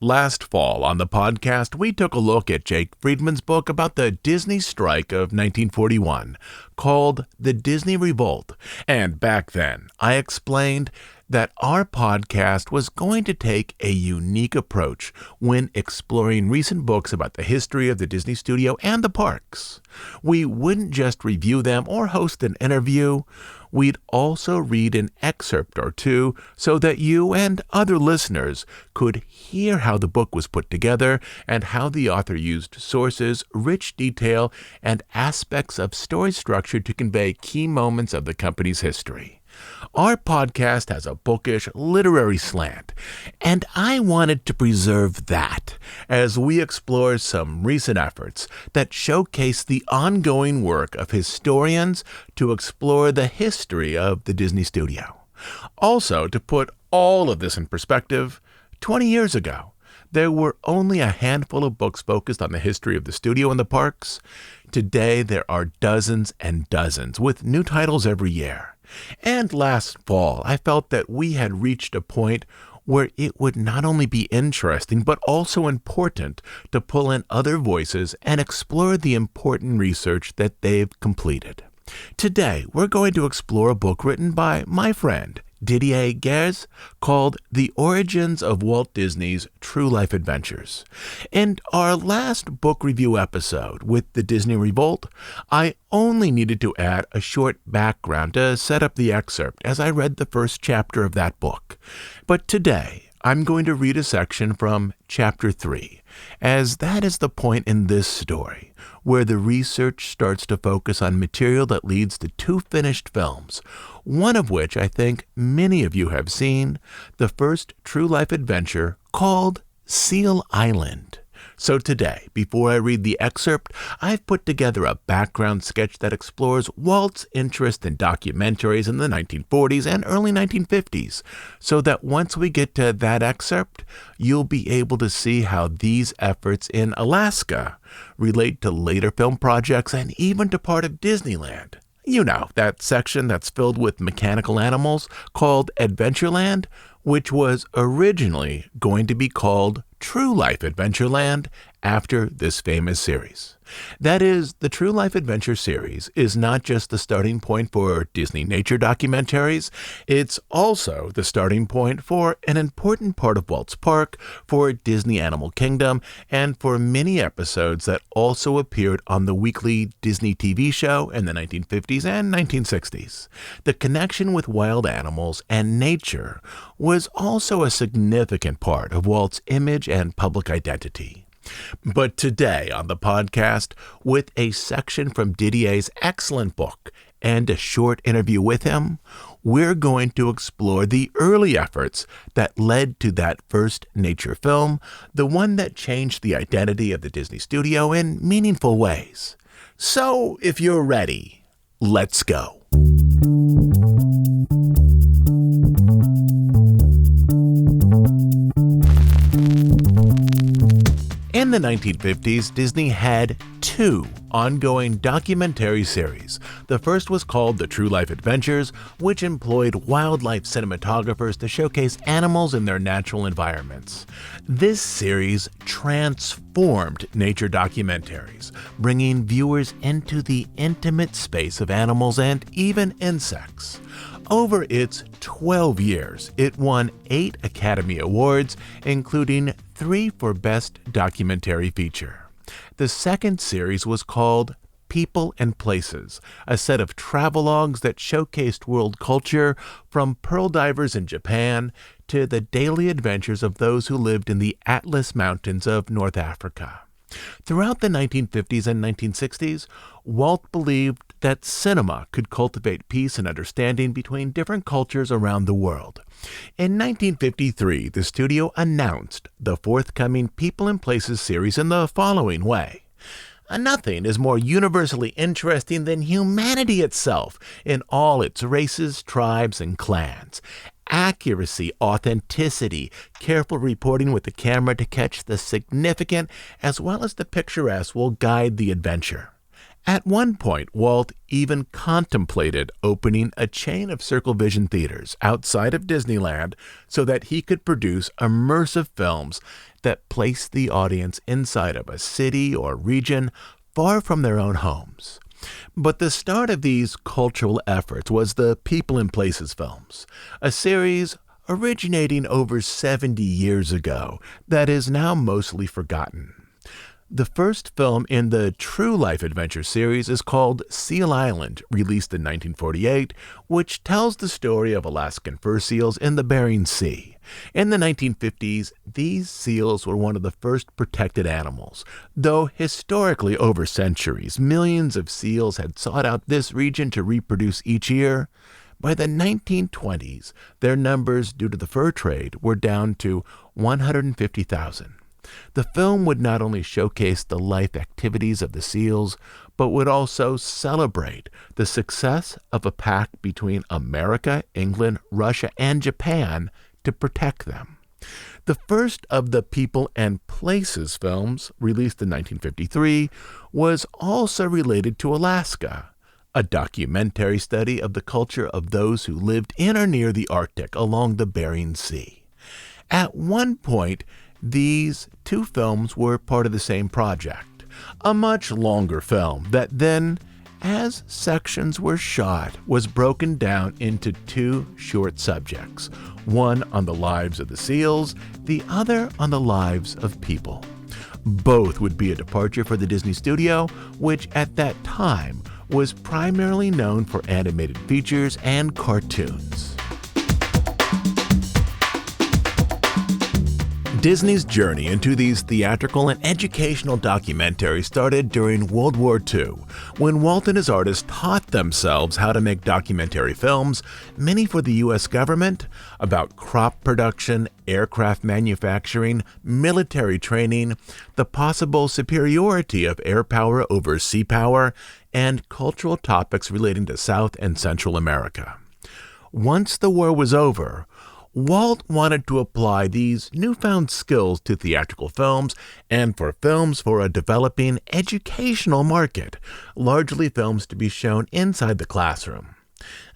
Last fall on the podcast, we took a look at Jake Friedman's book about the Disney strike of 1941, called The Disney Revolt. And back then, I explained that our podcast was going to take a unique approach when exploring recent books about the history of the Disney studio and the parks. We wouldn't just review them or host an interview. We'd also read an excerpt or two so that you and other listeners could hear how the book was put together and how the author used sources, rich detail, and aspects of story structure to convey key moments of the company's history. Our podcast has a bookish, literary slant, and I wanted to preserve that as we explore some recent efforts that showcase the ongoing work of historians to explore the history of the Disney studio. Also, to put all of this in perspective, 20 years ago, there were only a handful of books focused on the history of the studio and the parks. Today, there are dozens and dozens, with new titles every year. And last fall, I felt that we had reached a point where it would not only be interesting, but also important to pull in other voices and explore the important research that they've completed. Today, we're going to explore a book written by my friend, Didier Ghez, called The Origins of Walt Disney's True Life Adventures. In our last book review episode with The Disney Revolt, I only needed to add a short background to set up the excerpt as I read the first chapter of that book. But today, I'm going to read a section from Chapter 3, as that is the point in this story where the research starts to focus on material that leads to two finished films, one of which I think many of you have seen, the first true life adventure called Seal Island. So today, before I read the excerpt, I've put together a background sketch that explores Walt's interest in documentaries in the 1940s and early 1950s, so that once we get to that excerpt, you'll be able to see how these efforts in Alaska relate to later film projects and even to part of Disneyland. You know, that section that's filled with mechanical animals called Adventureland, which was originally going to be called True Life Adventureland after this famous series. That is, the True Life Adventure series is not just the starting point for Disney nature documentaries, it's also the starting point for an important part of Walt's park, for Disney Animal Kingdom, and for many episodes that also appeared on the weekly Disney TV show in the 1950s and 1960s. The connection with wild animals and nature was also a significant part of Walt's image and public identity. But today on the podcast, with a section from Didier's excellent book and a short interview with him, we're going to explore the early efforts that led to that first nature film, the one that changed the identity of the Disney studio in meaningful ways. So, if you're ready, let's go. In the 1950s, Disney had two ongoing documentary series. The first was called The True Life Adventures, which employed wildlife cinematographers to showcase animals in their natural environments. This series transformed nature documentaries, bringing viewers into the intimate space of animals and even insects. Over its 12 years, it won 8 Academy Awards, including 3 for Best Documentary Feature. The second series was called People and Places, a set of travelogues that showcased world culture from pearl divers in Japan to the daily adventures of those who lived in the Atlas Mountains of North Africa. Throughout the 1950s and 1960s, Walt believed that cinema could cultivate peace and understanding between different cultures around the world. In 1953, the studio announced the forthcoming People and Places series in the following way. Nothing is more universally interesting than humanity itself in all its races, tribes, and clans. Accuracy, authenticity, careful reporting with the camera to catch the significant as well as the picturesque will guide the adventure. At one point, Walt even contemplated opening a chain of Circle Vision theaters outside of Disneyland so that he could produce immersive films that placed the audience inside of a city or region far from their own homes. But the start of these cultural efforts was the People and Places films, a series originating over 70 years ago that is now mostly forgotten. The first film in the True Life Adventure series is called Seal Island, released in 1948, which tells the story of Alaskan fur seals in the Bering Sea. In the 1950s, these seals were one of the first protected animals, though historically over centuries, millions of seals had sought out this region to reproduce each year. By the 1920s, their numbers due to the fur trade were down to 150,000. The film would not only showcase the life activities of the seals, but would also celebrate the success of a pact between America, England, Russia, and Japan to protect them. The first of the People and Places films, released in 1953, was also related to Alaska, a documentary study of the culture of those who lived in or near the Arctic along the Bering Sea. At one point, these two films were part of the same project, a much longer film that then, as sections were shot, was broken down into two short subjects, one on the lives of the seals, the other on the lives of people. Both would be a departure for the Disney studio, which at that time was primarily known for animated features and cartoons. Disney's journey into these theatrical and educational documentaries started during World War II, when Walt and his artists taught themselves how to make documentary films, many for the U.S. government, about crop production, aircraft manufacturing, military training, the possible superiority of air power over sea power, and cultural topics relating to South and Central America. Once the war was over, Walt wanted to apply these newfound skills to theatrical films and for films for a developing educational market, largely films to be shown inside the classroom.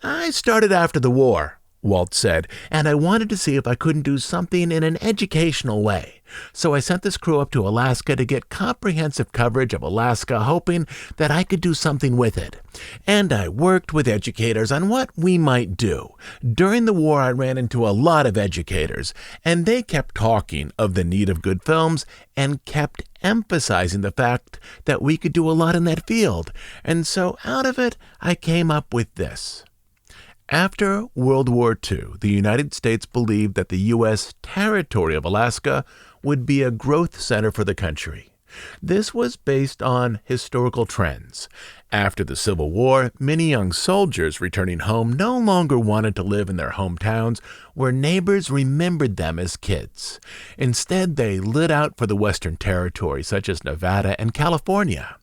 "I started after the war," Walt said, "and I wanted to see if I couldn't do something in an educational way. So I sent this crew up to Alaska to get comprehensive coverage of Alaska, hoping that I could do something with it. And I worked with educators on what we might do. During the war, I ran into a lot of educators, and they kept talking of the need of good films and kept emphasizing the fact that we could do a lot in that field. And so out of it, I came up with this." After World War II, the United States believed that the U.S. territory of Alaska would be a growth center for the country. This was based on historical trends. After the Civil War, many young soldiers returning home no longer wanted to live in their hometowns where neighbors remembered them as kids. Instead, they lit out for the Western Territory, such as Nevada and California.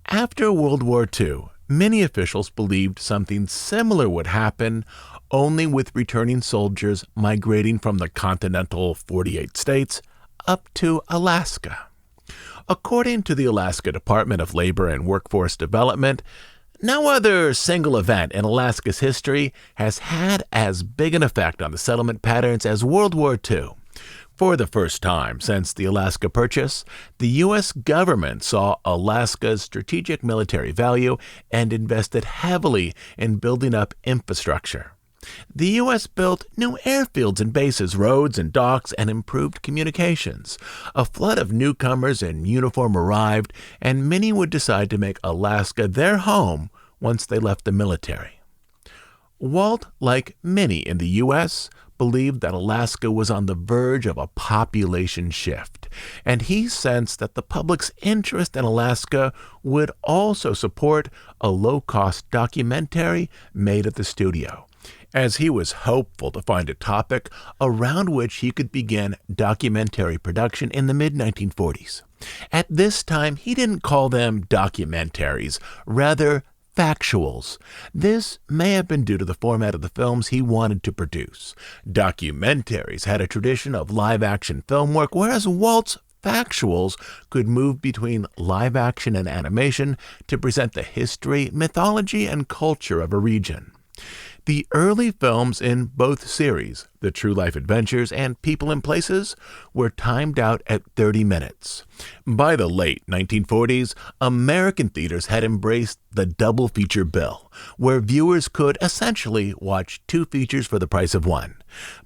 After World War II, many officials believed something similar would happen, only with returning soldiers migrating from the continental 48 states up to Alaska. According to the Alaska Department of Labor and Workforce Development, no other single event in Alaska's history has had as big an effect on the settlement patterns as World War II. For the first time since the Alaska Purchase, the U.S. government saw Alaska's strategic military value and invested heavily in building up infrastructure. The U.S. built new airfields and bases, roads and docks, and improved communications. A flood of newcomers in uniform arrived, and many would decide to make Alaska their home once they left the military. Walt, like many in the U.S., believed that Alaska was on the verge of a population shift, and he sensed that the public's interest in Alaska would also support a low-cost documentary made at the studio, as he was hopeful to find a topic around which he could begin documentary production in the mid-1940s. At this time, he didn't call them documentaries, rather factuals. This may have been due to the format of the films he wanted to produce. Documentaries had a tradition of live-action film work, whereas Walt's factuals could move between live-action and animation to present the history, mythology, and culture of a region. The early films in both series, The True Life Adventures and People and Places, were timed out at 30 minutes. By the late 1940s, American theaters had embraced the double feature bill, where viewers could essentially watch two features for the price of one.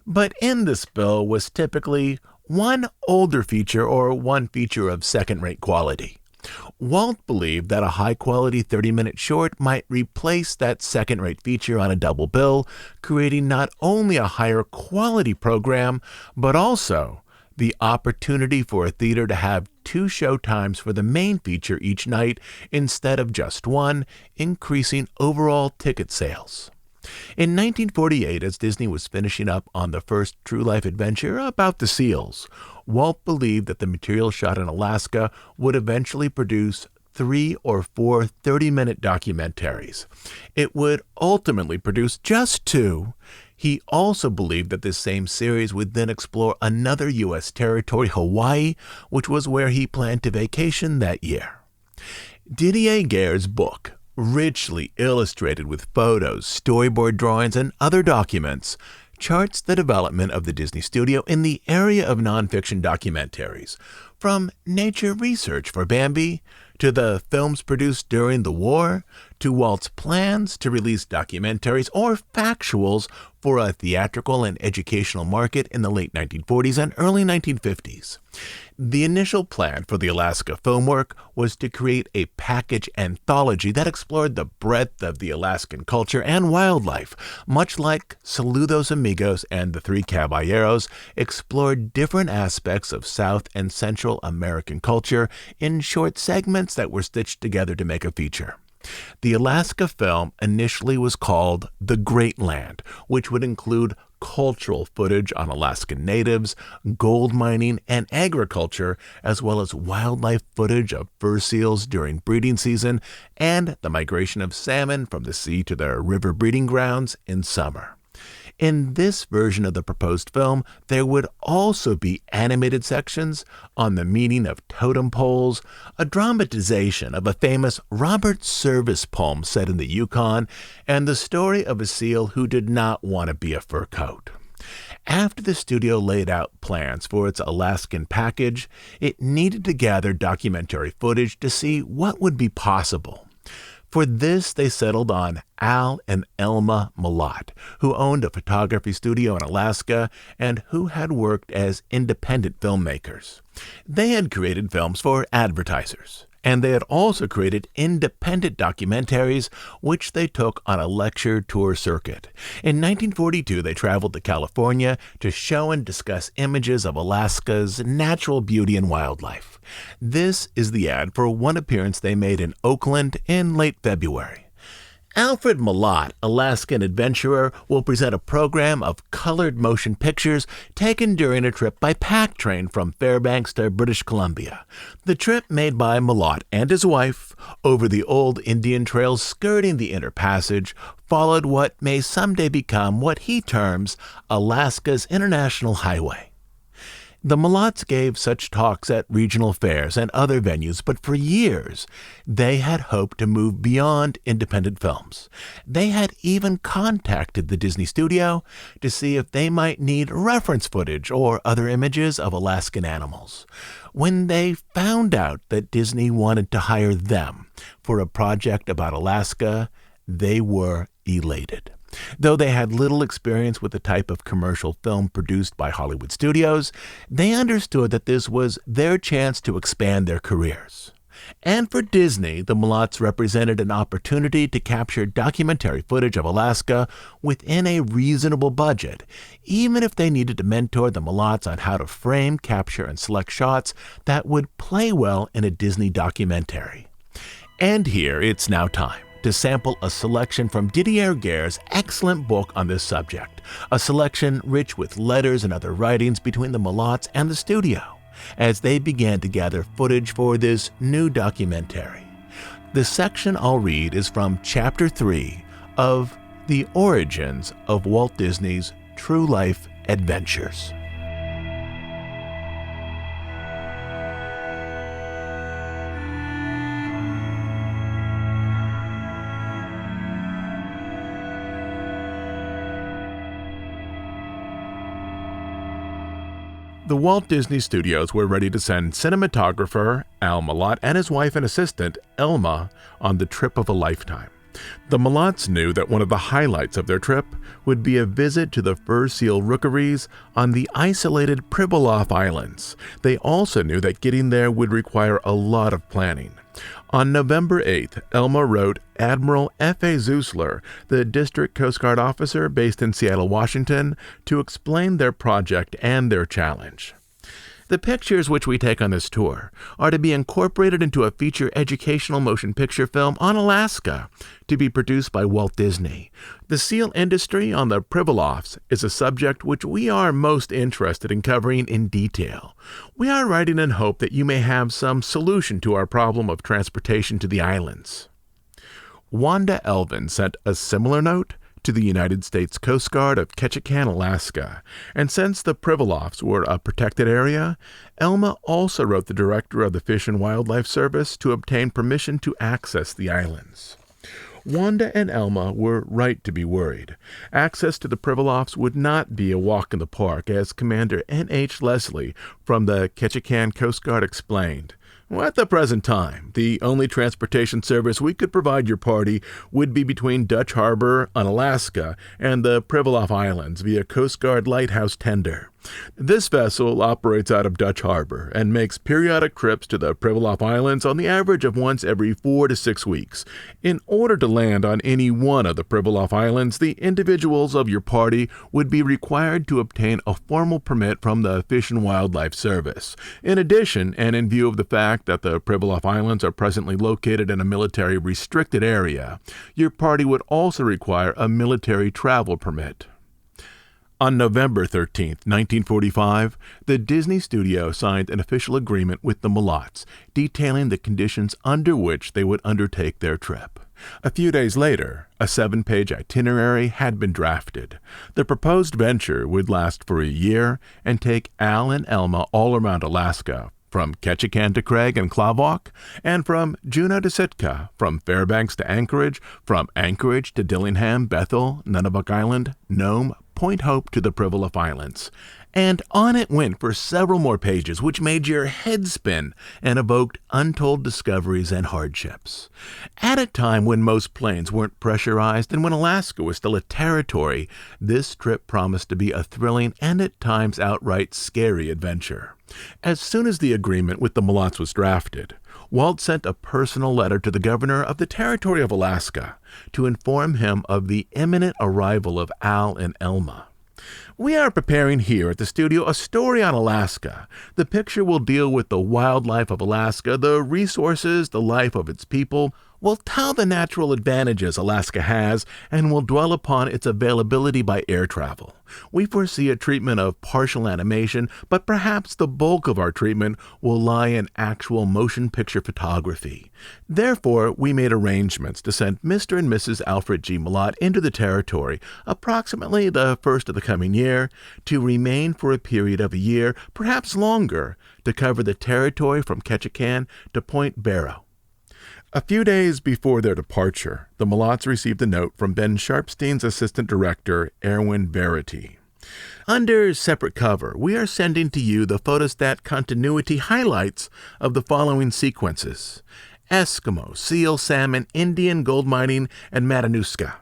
But in this bill was typically one older feature or one feature of second-rate quality. Walt believed that a high-quality 30-minute short might replace that second-rate feature on a double bill, creating not only a higher quality program, but also the opportunity for a theater to have two showtimes for the main feature each night instead of just one, increasing overall ticket sales. In 1948, as Disney was finishing up on the first true life adventure about the seals, Walt believed that the material shot in Alaska would eventually produce 3 or 4 30-minute documentaries. It would ultimately produce just 2. He also believed that this same series would then explore another U.S. territory, Hawaii, which was where he planned to vacation that year. Didier Gez's book, richly illustrated with photos, storyboard drawings, and other documents, charts the development of the Disney studio in the area of nonfiction documentaries, from nature research for Bambi, to the films produced during the war, to Walt's plans to release documentaries or factuals for a theatrical and educational market in the late 1940s and early 1950s. The initial plan for the Alaska film work was to create a package anthology that explored the breadth of the Alaskan culture and wildlife, much like Saludos Amigos and The Three Caballeros explored different aspects of South and Central American culture in short segments that were stitched together to make a feature. The Alaska film initially was called The Great Land, which would include cultural footage on Alaskan natives, gold mining, and agriculture, as well as wildlife footage of fur seals during breeding season and the migration of salmon from the sea to their river breeding grounds in summer. In this version of the proposed film, there would also be animated sections on the meaning of totem poles, a dramatization of a famous Robert Service poem set in the Yukon, and the story of a seal who did not want to be a fur coat. After the studio laid out plans for its Alaskan package, it needed to gather documentary footage to see what would be possible. For this, they settled on Al and Elma Malott, who owned a photography studio in Alaska and who had worked as independent filmmakers. They had created films for advertisers, and they had also created independent documentaries, which they took on a lecture tour circuit. In 1942, they traveled to California to show and discuss images of Alaska's natural beauty and wildlife. This is the ad for one appearance they made in Oakland in late February. Alfred Malott, Alaskan adventurer, will present a program of colored motion pictures taken during a trip by pack train from Fairbanks to British Columbia. The trip made by Malott and his wife over the old Indian trails skirting the Inner Passage followed what may someday become what he terms Alaska's International Highway. The Malotts gave such talks at regional fairs and other venues, but for years they had hoped to move beyond independent films. They had even contacted the Disney studio to see if they might need reference footage or other images of Alaskan animals. When they found out that Disney wanted to hire them for a project about Alaska, they were elated. Though they had little experience with the type of commercial film produced by Hollywood studios, they understood that this was their chance to expand their careers. And for Disney, the Malotts represented an opportunity to capture documentary footage of Alaska within a reasonable budget, even if they needed to mentor the Malotts on how to frame, capture, and select shots that would play well in a Disney documentary. And here it's now time to sample a selection from Didier Gez's excellent book on this subject, a selection rich with letters and other writings between the Malotts and the studio, as they began to gather footage for this new documentary. The section I'll read is from Chapter 3 of The Origins of Walt Disney's True Life Adventures. The Walt Disney Studios were ready to send cinematographer Al Malott and his wife and assistant, Elma, on the trip of a lifetime. The Malotts knew that one of the highlights of their trip would be a visit to the fur seal rookeries on the isolated Pribilof Islands. They also knew that getting there would require a lot of planning. On November 8th, Elma wrote Admiral F.A. Zeusler, the District Coast Guard officer based in Seattle, Washington, to explain their project and their challenge. The pictures which we take on this tour are to be incorporated into a feature educational motion picture film on Alaska to be produced by Walt Disney. The seal industry on the Pribilofs is a subject which we are most interested in covering in detail. We are writing in hope that you may have some solution to our problem of transportation to the islands. Wanda Elvin sent a similar note to the United States Coast Guard of Ketchikan, Alaska, and since the Pribilofs were a protected area, Elma also wrote the director of the Fish and Wildlife Service to obtain permission to access the islands. Wanda and Elma were right to be worried. Access to the Pribilofs would not be a walk in the park, as Commander N.H. Leslie from the Ketchikan Coast Guard explained. At the present time, the only transportation service we could provide your party would be between Dutch Harbor on Alaska and the Pribilof Islands via Coast Guard Lighthouse Tender. This vessel operates out of Dutch Harbor and makes periodic trips to the Pribilof Islands on the average of once every 4 to 6 weeks. In order to land on any one of the Pribilof Islands, the individuals of your party would be required to obtain a formal permit from the Fish and Wildlife Service. In addition, and in view of the fact that the Pribilof Islands are presently located in a military restricted area, your party would also require a military travel permit. On November 13, 1945, the Disney Studio signed an official agreement with the Malotts, detailing the conditions under which they would undertake their trip. A few days later, a 7-page itinerary had been drafted. The proposed venture would last for a year and take Al and Elma all around Alaska, from Ketchikan to Craig and Klawock, and from Juneau to Sitka, from Fairbanks to Anchorage, from Anchorage to Dillingham, Bethel, Nunivak Island, Nome, Point Hope to the Pribilof Islands. And on it went for several more pages, which made your head spin and evoked untold discoveries and hardships. At a time when most planes weren't pressurized and when Alaska was still a territory, this trip promised to be a thrilling and at times outright scary adventure. As soon as the agreement with the Malotts was drafted, Walt sent a personal letter to the governor of the Territory of Alaska to inform him of the imminent arrival of Al and Elma. We are preparing here at the studio a story on Alaska. The picture will deal with the wildlife of Alaska, the resources, the life of its people. We'll tell the natural advantages Alaska has, and will dwell upon its availability by air travel. We foresee a treatment of partial animation, but perhaps the bulk of our treatment will lie in actual motion picture photography. Therefore, we made arrangements to send Mr. and Mrs. Alfred G. Malott into the territory, approximately the first of the coming year, to remain for a period of a year, perhaps longer, to cover the territory from Ketchikan to Point Barrow. A few days before their departure, the Malotts received a note from Ben Sharpstein's assistant director, Erwin Verity. Under separate cover, we are sending to you the photostat continuity highlights of the following sequences: Eskimo, seal, salmon, Indian, gold mining, and Matanuska.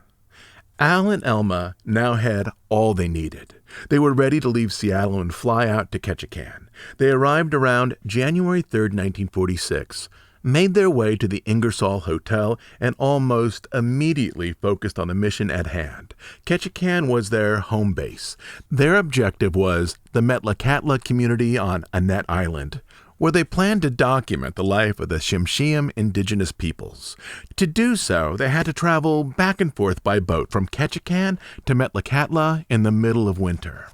Al and Elma now had all they needed. They were ready to leave Seattle and fly out to Ketchikan. They arrived around January 3, 1946, made their way to the Ingersoll Hotel, and almost immediately focused on the mission at hand. Ketchikan was their home base. Their objective was the Metlakatla community on Annette Island, where they planned to document the life of the Tsimshian indigenous peoples. To do so, they had to travel back and forth by boat from Ketchikan to Metlakatla in the middle of winter.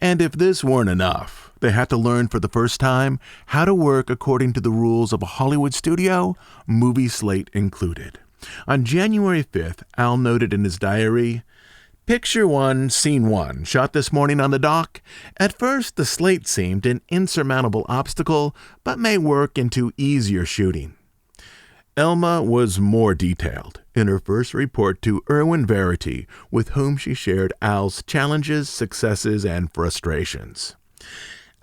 And if this weren't enough, they had to learn for the first time how to work according to the rules of a Hollywood studio, movie slate included. On January 5th, Al noted in his diary, "Picture 1, Scene 1, shot this morning on the dock. At first, the slate seemed an insurmountable obstacle, but may work into easier shooting." Elma was more detailed in her first report to Erwin Verity, with whom she shared Al's challenges, successes, and frustrations.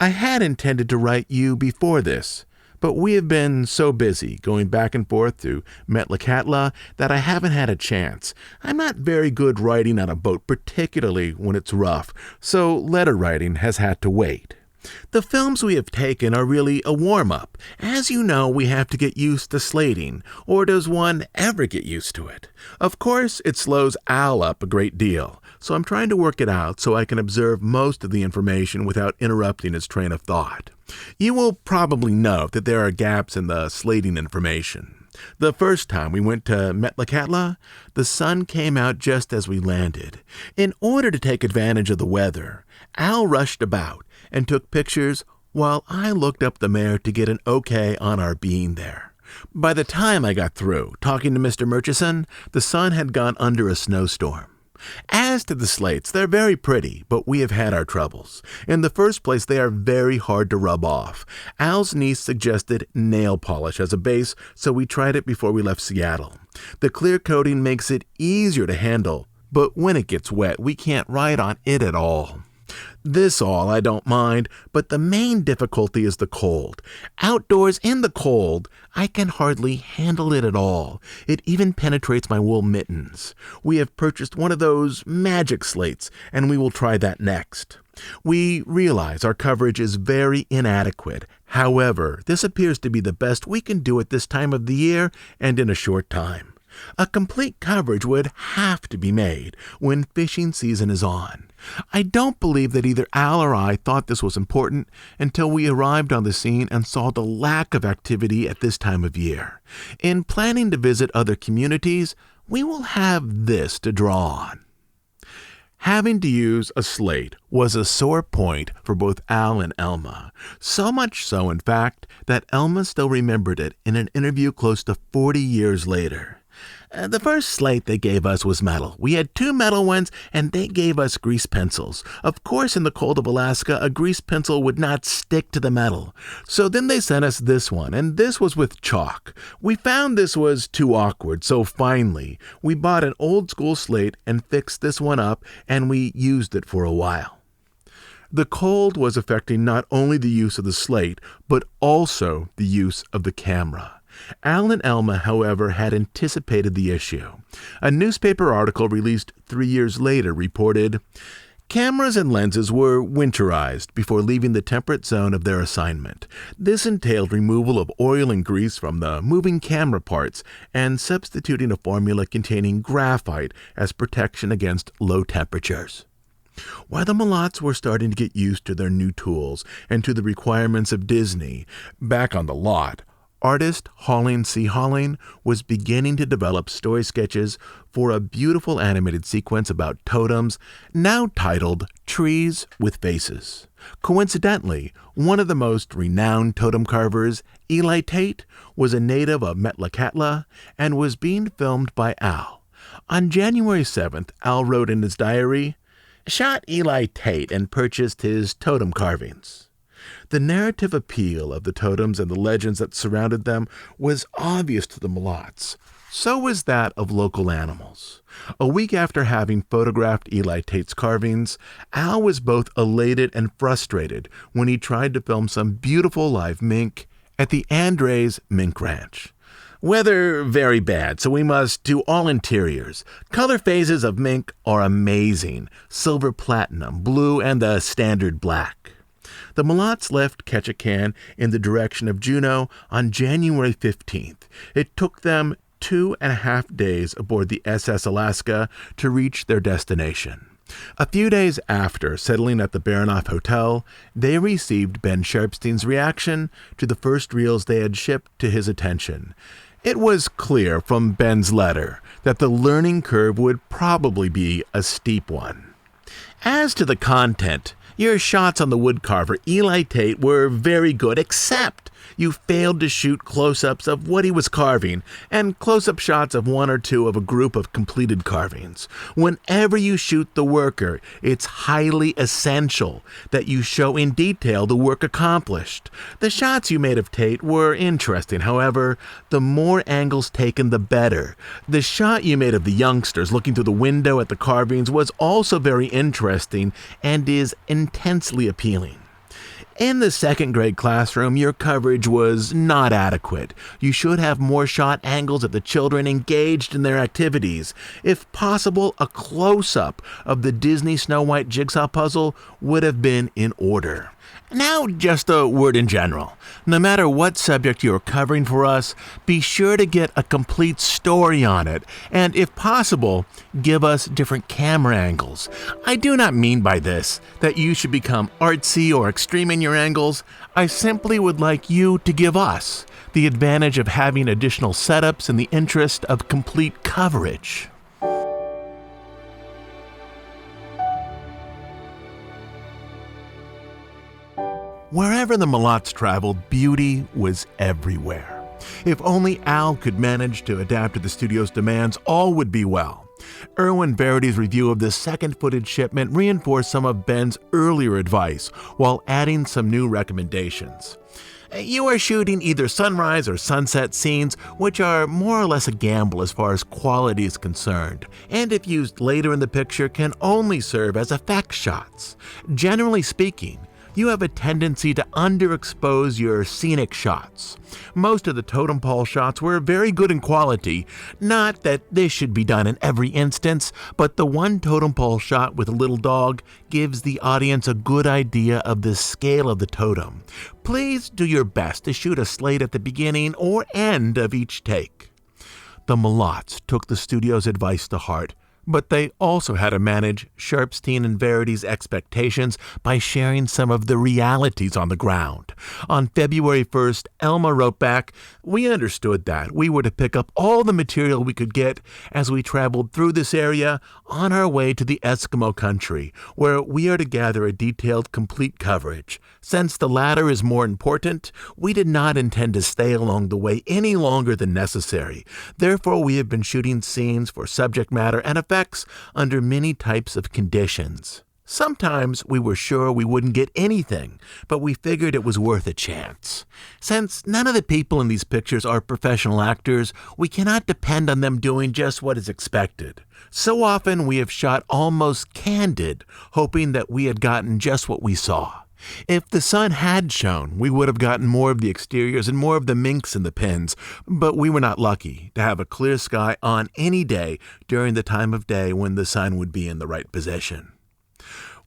I had intended to write you before this, but we have been so busy going back and forth to Metlakatla that I haven't had a chance. I'm not very good writing on a boat, particularly when it's rough, so letter writing has had to wait. The films we have taken are really a warm-up. As you know, we have to get used to slating, or does one ever get used to it? Of course, it slows Al up a great deal, so I'm trying to work it out so I can observe most of the information without interrupting his train of thought. You will probably note that there are gaps in the slating information. The first time we went to Metlakatla, the sun came out just as we landed. In order to take advantage of the weather, Al rushed about and took pictures while I looked up the mare to get an okay on our being there. By the time I got through talking to Mr. Murchison, the sun had gone under a snowstorm. As to the slates, they're very pretty, but we have had our troubles. In the first place, they are very hard to rub off. Al's niece suggested nail polish as a base, so we tried it before we left Seattle. The clear coating makes it easier to handle, but when it gets wet, we can't write on it at all. This all I don't mind, but the main difficulty is the cold. Outdoors in the cold, I can hardly handle it at all. It even penetrates my wool mittens. We have purchased one of those magic slates, and we will try that next. We realize our coverage is very inadequate. However, this appears to be the best we can do at this time of the year and in a short time. A complete coverage would have to be made when fishing season is on. I don't believe that either Al or I thought this was important until we arrived on the scene and saw the lack of activity at this time of year. In planning to visit other communities, we will have this to draw on. Having to use a slate was a sore point for both Al and Elma. So much so, in fact, that Elma still remembered it in an interview close to 40 years later. The first slate they gave us was metal. We had 2 metal ones, and they gave us grease pencils. Of course, in the cold of Alaska, a grease pencil would not stick to the metal. So then they sent us this one, and this was with chalk. We found this was too awkward, so finally, we bought an old-school slate and fixed this one up, and we used it for a while. The cold was affecting not only the use of the slate, but also the use of the camera. Al and Elma, however, had anticipated the issue. A newspaper article released 3 years later reported, "Cameras and lenses were winterized before leaving the temperate zone of their assignment. This entailed removal of oil and grease from the moving camera parts and substituting a formula containing graphite as protection against low temperatures." While the mulatts were starting to get used to their new tools and to the requirements of Disney, back on the lot, artist Holling C. Holling was beginning to develop story sketches for a beautiful animated sequence about totems, now titled Trees with Faces. Coincidentally, one of the most renowned totem carvers, Eli Tate, was a native of Metlakatla and was being filmed by Al. On January 7th, Al wrote in his diary, "Shot Eli Tate and purchased his totem carvings." The narrative appeal of the totems and the legends that surrounded them was obvious to the mulatts. So was that of local animals. A week after having photographed Eli Tate's carvings, Al was both elated and frustrated when he tried to film some beautiful live mink at the Andres Mink Ranch. "Weather very bad, so we must do all interiors. Color phases of mink are amazing. Silver platinum, blue, and the standard black." The mulatts left Ketchikan in the direction of Juneau on January 15th. It took them 2.5 days aboard the SS Alaska to reach their destination. A few days after settling at the Baranoff Hotel, they received Ben Sharpstein's reaction to the first reels they had shipped to his attention. It was clear from Ben's letter that the learning curve would probably be a steep one. As to the content, your shots on the woodcarver Eli Tate were very good, except you failed to shoot close-ups of what he was carving and close-up shots of 1 or 2 of a group of completed carvings. Whenever you shoot the worker, it's highly essential that you show in detail the work accomplished. The shots you made of Tate were interesting, however, the more angles taken, the better. The shot you made of the youngsters looking through the window at the carvings was also very interesting and is intensely appealing. In the second grade classroom, your coverage was not adequate. You should have more shot angles of the children engaged in their activities. If possible, a close-up of the Disney Snow White jigsaw puzzle would have been in order. Now, just a word in general. No matter what subject you're covering for us, be sure to get a complete story on it, and if possible, give us different camera angles. I do not mean by this that you should become artsy or extreme in your angles. I simply would like you to give us the advantage of having additional setups in the interest of complete coverage. Wherever the Mulots traveled, beauty was everywhere. If only Al could manage to adapt to the studio's demands, all would be well. Irwin Verity's review of this second footage shipment reinforced some of Ben's earlier advice, while adding some new recommendations. You are shooting either sunrise or sunset scenes, which are more or less a gamble as far as quality is concerned, and if used later in the picture can only serve as effect shots. Generally speaking, you have a tendency to underexpose your scenic shots. Most of the totem pole shots were very good in quality. Not that this should be done in every instance, but the one totem pole shot with a little dog gives the audience a good idea of the scale of the totem. Please do your best to shoot a slate at the beginning or end of each take. The Mulots took the studio's advice to heart, but they also had to manage Sharpstein and Verity's expectations by sharing some of the realities on the ground. On February 1st, Elma wrote back, "We understood that we were to pick up all the material we could get as we traveled through this area on our way to the Eskimo country, where we are to gather a detailed, complete coverage. Since the latter is more important, we did not intend to stay along the way any longer than necessary. Therefore, we have been shooting scenes for subject matter and effects under many types of conditions. Sometimes we were sure we wouldn't get anything, but we figured it was worth a chance. Since none of the people in these pictures are professional actors, we cannot depend on them doing just what is expected. So often we have shot almost candid, hoping that we had gotten just what we saw. If the sun had shone, we would have gotten more of the exteriors and more of the minks and the pins, but we were not lucky to have a clear sky on any day during the time of day when the sun would be in the right position."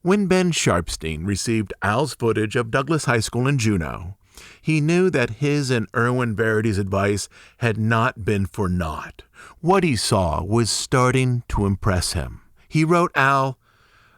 When Ben Sharpstein received Al's footage of Douglas High School in Juneau, he knew that his and Irwin Verity's advice had not been for naught. What he saw was starting to impress him. He wrote Al,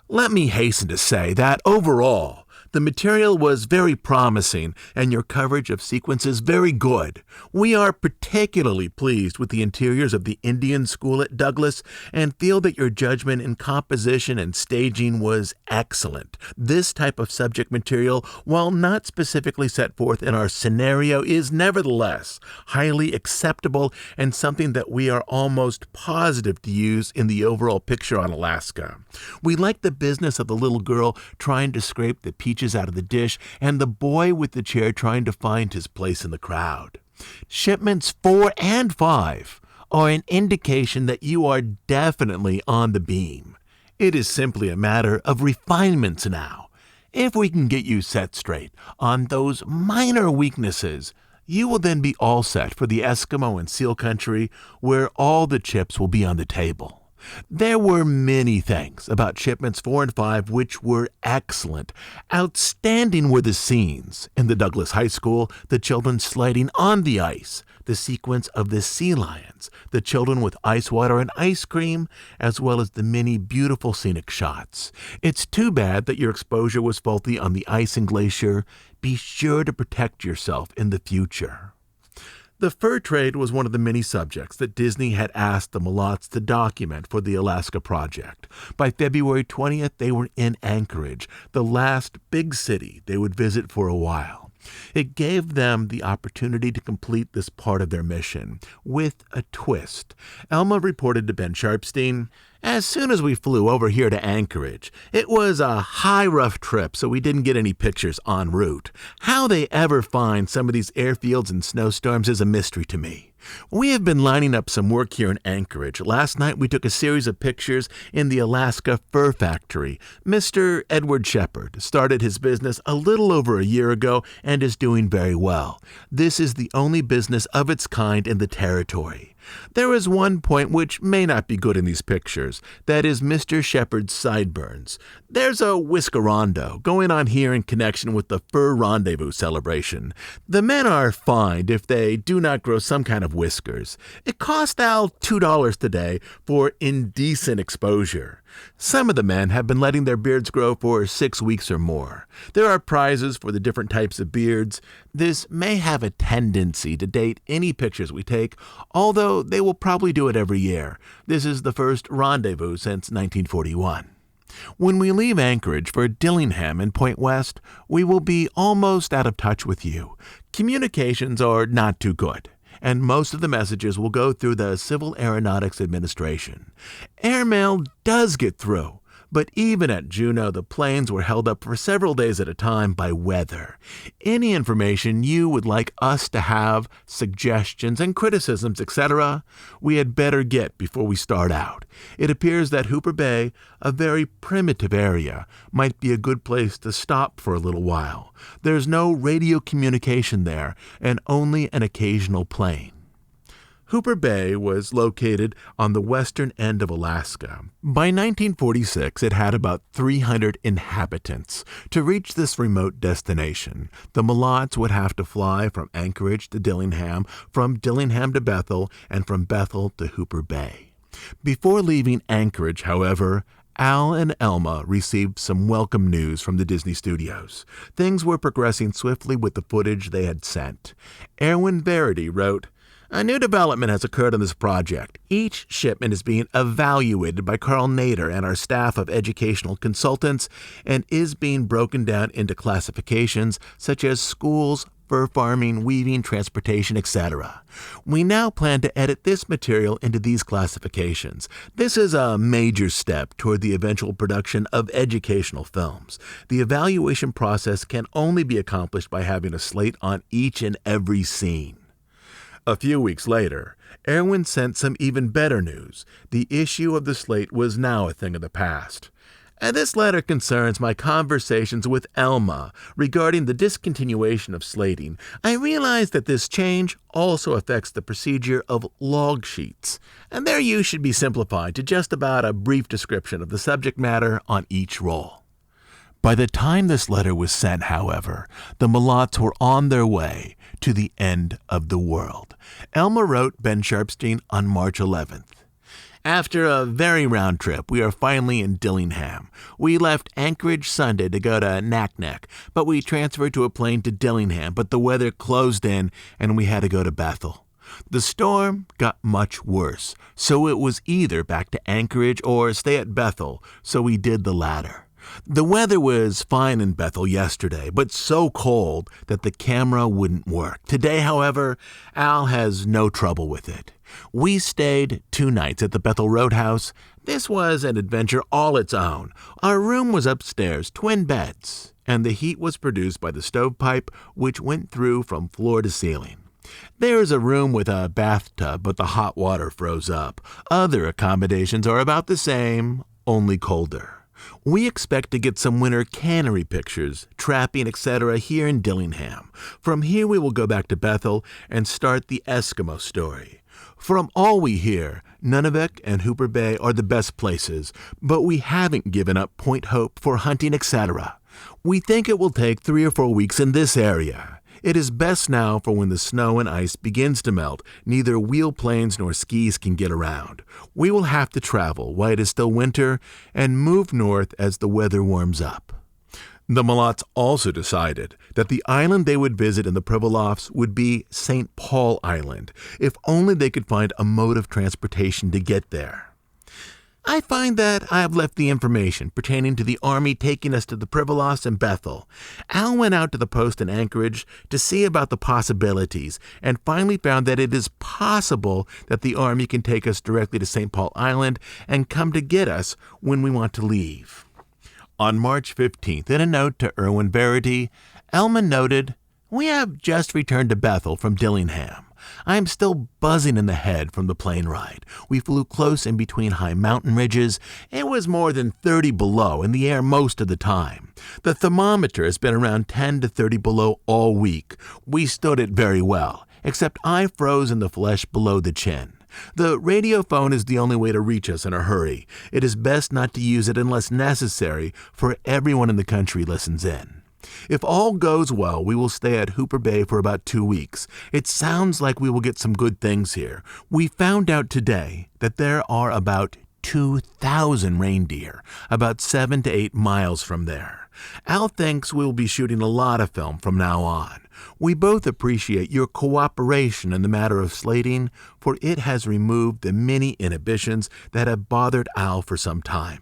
"Let me hasten to say that overall, the material was very promising and your coverage of sequences very good. We are particularly pleased with the interiors of the Indian School at Douglas and feel that your judgment in composition and staging was excellent. This type of subject material, while not specifically set forth in our scenario, is nevertheless highly acceptable and something that we are almost positive to use in the overall picture on Alaska. We like the business of the little girl trying to scrape the peaches out of the dish and the boy with the chair trying to find his place in the crowd. Shipments 4 and 5 are an indication that you are definitely on the beam. It is simply a matter of refinements now. If we can get you set straight on those minor weaknesses, you will then be all set for the Eskimo and Seal country where all the chips will be on the table." There were many things about shipments 4 and 5 which were excellent. Outstanding were the scenes in the Douglas High School, the children sliding on the ice, the sequence of the sea lions, the children with ice water and ice cream, as well as the many beautiful scenic shots. It's too bad that your exposure was faulty on the ice and glacier. Be sure to protect yourself in the future. The fur trade was one of the many subjects that Disney had asked the Mulots to document for the Alaska project. By February 20th, they were in Anchorage, the last big city they would visit for a while. It gave them the opportunity to complete this part of their mission with a twist. Elma reported to Ben Sharpstein, "As soon as we flew over here to Anchorage, it was a rough trip, so we didn't get any pictures en route. How they ever find some of these airfields and snowstorms is a mystery to me. We have been lining up some work here in Anchorage. Last night we took a series of pictures in the Alaska Fur Factory. Mr. Edward Shepard started his business a little over a year ago and is doing very well. This is the only business of its kind in the territory. There is one point which may not be good in these pictures. That is Mr. Shepard's sideburns. There's a whiskerando going on here in connection with the Fur Rendezvous celebration. The men are fined if they do not grow some kind of whiskers. It cost Al $2 today for indecent exposure. Some of the men have been letting their beards grow for 6 weeks or more. There are prizes for the different types of beards. This may have a tendency to date any pictures we take, although they will probably do it every year. This is the first rendezvous since 1941. When we leave Anchorage for Dillingham in Point West, we will be almost out of touch with you. Communications are not too good, and most of the messages will go through the Civil Aeronautics Administration. Airmail does get through, but even at Juneau, the planes were held up for several days at a time by weather. Any information you would like us to have, suggestions and criticisms, etc., we had better get before we start out. It appears that Hooper Bay, a very primitive area, might be a good place to stop for a little while. There's no radio communication there, and only an occasional plane. Hooper Bay was located on the western end of Alaska. By 1946, it had about 300 inhabitants. To reach this remote destination, the Mulots would have to fly from Anchorage to Dillingham, from Dillingham to Bethel, and from Bethel to Hooper Bay. Before leaving Anchorage, however, Al and Elma received some welcome news from the Disney studios. Things were progressing swiftly with the footage they had sent. Erwin Verity wrote, "A new development has occurred on this project. Each shipment is being evaluated by Carl Nader and our staff of educational consultants and is being broken down into classifications such as schools, fur farming, weaving, transportation, etc. We now plan to edit this material into these classifications. This is a major step toward the eventual production of educational films. The evaluation process can only be accomplished by having a slate on each and every scene." A few weeks later, Erwin sent some even better news. The issue of the slate was now a thing of the past. And this letter concerns my conversations with Elma regarding the discontinuation of slating. I realize that this change also affects the procedure of log sheets, and their use should be simplified to just about a brief description of the subject matter on each roll. By the time this letter was sent, however, the Mulots were on their way to the end of the world. Elma wrote Ben Sharpstein on March 11th. After a very round trip, we are finally in Dillingham. We left Anchorage Sunday to go to Naknek, but we transferred to a plane to Dillingham, but the weather closed in and we had to go to Bethel. The storm got much worse, so it was either back to Anchorage or stay at Bethel, so we did the latter. The weather was fine in Bethel yesterday, but so cold that the camera wouldn't work. Today, however, Al has no trouble with it. We stayed 2 nights at the Bethel Roadhouse. This was an adventure all its own. Our room was upstairs, twin beds, and the heat was produced by the stovepipe, which went through from floor to ceiling. There is a room with a bathtub, but the hot water froze up. Other accommodations are about the same, only colder. We expect to get some winter cannery pictures, trapping, etc. here in Dillingham. From here we will go back to Bethel and start the Eskimo story. From all we hear, Nunavik and Hooper Bay are the best places, but we haven't given up Point Hope for hunting, etc. We think it will take 3 or 4 weeks in this area. It is best now, for when the snow and ice begins to melt, neither wheel planes nor skis can get around. We will have to travel while it is still winter and move north as the weather warms up. The Mulots also decided that the island they would visit in the Pribilofs would be St. Paul Island, if only they could find a mode of transportation to get there. I find that I have left the information pertaining to the Army taking us to the Pribilofs and Bethel. Al went out to the post in Anchorage to see about the possibilities and finally found that it is possible that the Army can take us directly to St. Paul Island and come to get us when we want to leave. On March 15th, in a note to Erwin Verity, Elma noted, "We have just returned to Bethel from Dillingham. I am still buzzing in the head from the plane ride. We flew close in between high mountain ridges. It was more than 30 below in the air most of the time. The thermometer has been around 10 to 30 below all week. We stood it very well, except I froze in the flesh below the chin. The radio phone is the only way to reach us in a hurry. It is best not to use it unless necessary, for everyone in the country listens in. If all goes well, we will stay at Hooper Bay for about 2 weeks. It sounds like we will get some good things here. We found out today that there are about 2,000 reindeer, about 7 to 8 miles from there. Al thinks we will be shooting a lot of film from now on. We both appreciate your cooperation in the matter of slating, for it has removed the many inhibitions that have bothered Al for some time.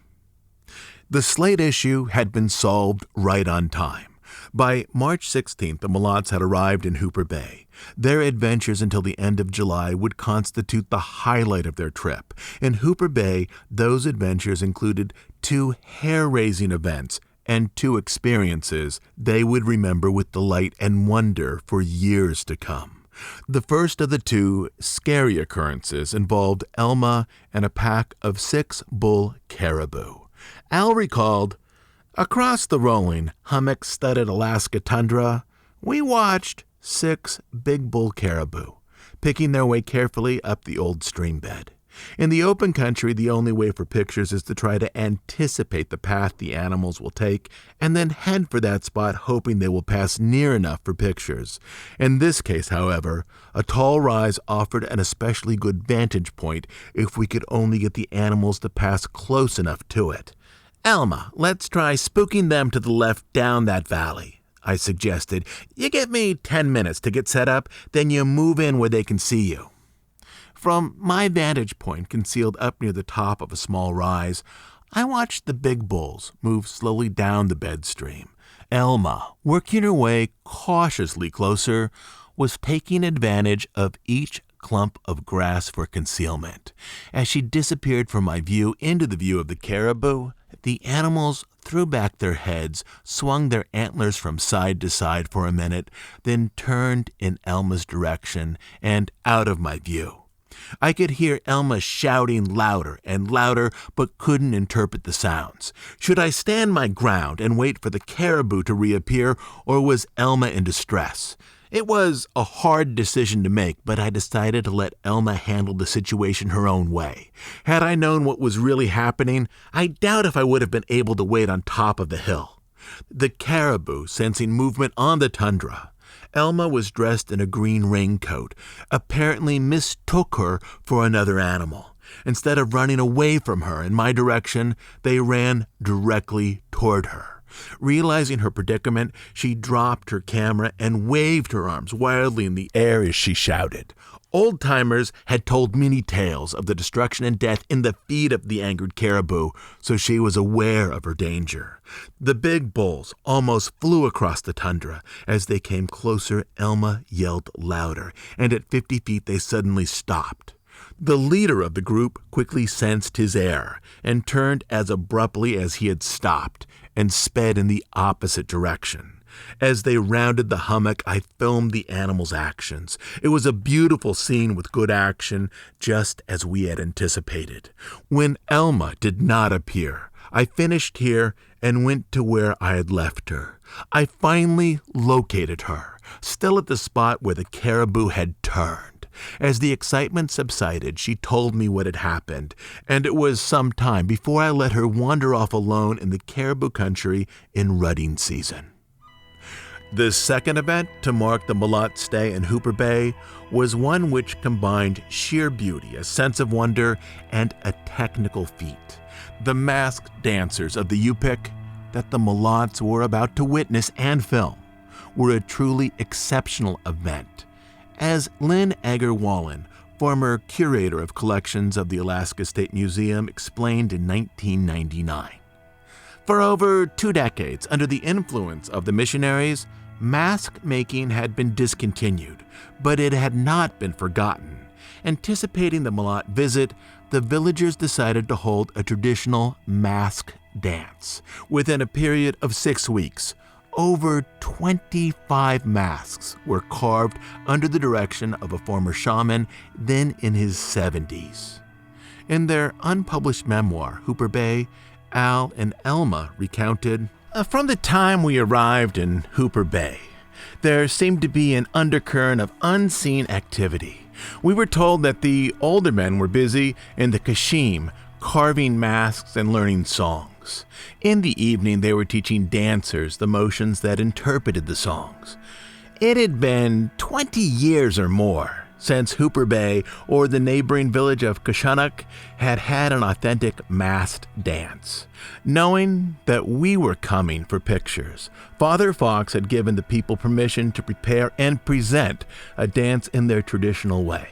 The slate issue had been solved right on time. By March 16th, the Mulots had arrived in Hooper Bay. Their adventures until the end of July would constitute the highlight of their trip. In Hooper Bay, those adventures included 2 hair-raising events and 2 experiences they would remember with delight and wonder for years to come. The first of the 2 scary occurrences involved Elma and a pack of 6 bull caribou. Al recalled, "Across the rolling, hummock-studded Alaska tundra, we watched 6 big bull caribou, picking their way carefully up the old stream bed. In the open country, the only way for pictures is to try to anticipate the path the animals will take and then head for that spot hoping they will pass near enough for pictures. In this case, however, a tall rise offered an especially good vantage point if we could only get the animals to pass close enough to it. Elma, let's try spooking them to the left down that valley," I suggested. "You give me 10 minutes to get set up, then you move in where they can see you." From my vantage point, concealed up near the top of a small rise, I watched the big bulls move slowly down the bed stream. Elma, working her way cautiously closer, was taking advantage of each clump of grass for concealment. As she disappeared from my view into the view of the caribou, the animals threw back their heads, swung their antlers from side to side for a minute, then turned in Elma's direction and out of my view. I could hear Elma shouting louder and louder, but couldn't interpret the sounds. Should I stand my ground and wait for the caribou to reappear, or was Elma in distress? It was a hard decision to make, but I decided to let Elma handle the situation her own way. Had I known what was really happening, I doubt if I would have been able to wait on top of the hill. The caribou, sensing movement on the tundra, Elma was dressed in a green raincoat, apparently mistook her for another animal. Instead of running away from her in my direction, they ran directly toward her. Realizing her predicament, she dropped her camera and waved her arms wildly in the air as she shouted. Old-timers had told many tales of the destruction and death in the feed of the angered caribou, so she was aware of her danger. The big bulls almost flew across the tundra. As they came closer, Elma yelled louder, and at 50 feet they suddenly stopped. The leader of the group quickly sensed his error and turned as abruptly as he had stopped and sped in the opposite direction. As they rounded the hummock, I filmed the animals' actions. It was a beautiful scene with good action, just as we had anticipated. When Elma did not appear, I finished here and went to where I had left her. I finally located her, still at the spot where the caribou had turned. As the excitement subsided, she told me what had happened, and it was some time before I let her wander off alone in the caribou country in rutting season. The second event to mark the Mulot stay in Hooper Bay was one which combined sheer beauty, a sense of wonder, and a technical feat. The masked dancers of the Yupik that the Mulots were about to witness and film were a truly exceptional event. As Lynn Egger-Wallen, former curator of collections of the Alaska State Museum, explained in 1999, for over 2 decades, under the influence of the missionaries, mask making had been discontinued, but it had not been forgotten. Anticipating the Mulot visit, the villagers decided to hold a traditional mask dance. Within a period of 6 weeks, over 25 masks were carved under the direction of a former shaman, then in his 70s. In their unpublished memoir, Hooper Bay, Al and Elma recounted, "From the time we arrived in Hooper Bay, there seemed to be an undercurrent of unseen activity. We were told that the older men were busy in the Kashim, carving masks and learning songs. In the evening, they were teaching dancers the motions that interpreted the songs. It had been 20 years or more since Hooper Bay or the neighboring village of Kashanak had had an authentic masked dance. Knowing that we were coming for pictures, Father Fox had given the people permission to prepare and present a dance in their traditional way.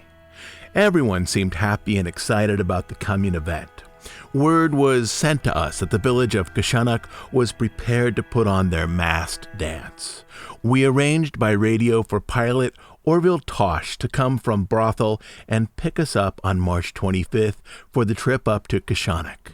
Everyone seemed happy and excited about the coming event. Word was sent to us that the village of Kashanak was prepared to put on their masked dance. We arranged by radio for pilot Orville Tosh to come from Brothel and pick us up on March 25th for the trip up to Kashanak.